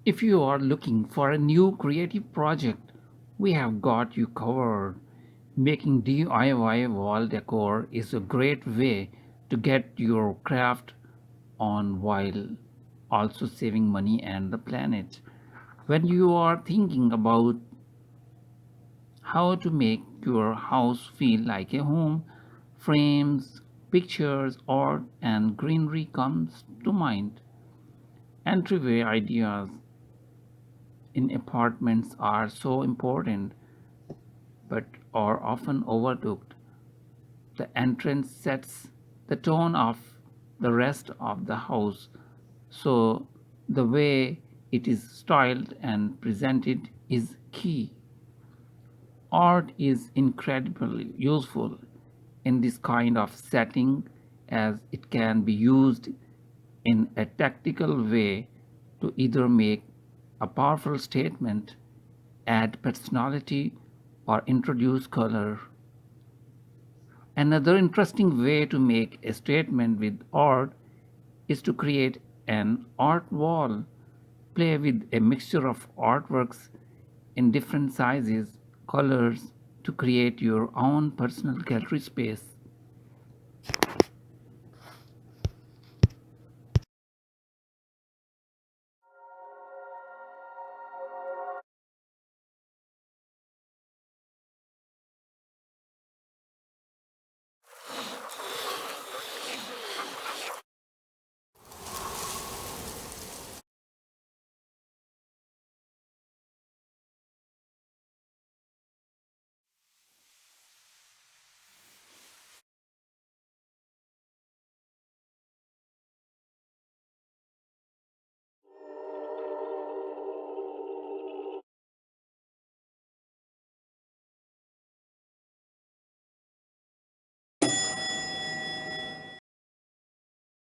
If you are looking for a new creative project, we have got you covered. Making DIY wall decor is a great way to get your craft on while also saving money and the planet. When you are thinking about how to make your house feel like a home, frames, pictures, art, and greenery comes to mind. Entryway ideas in apartments are so important but are often overlooked. The entrance sets the tone of the rest of the house, so the way it is styled and presented is key. Art is incredibly useful in this kind of setting as it can be used in a tactical way to either make a powerful statement, add personality, or introduce color. Another interesting way to make a statement with art is to create an art wall. Play with a mixture of artworks in different sizes, colors to create your own personal gallery space.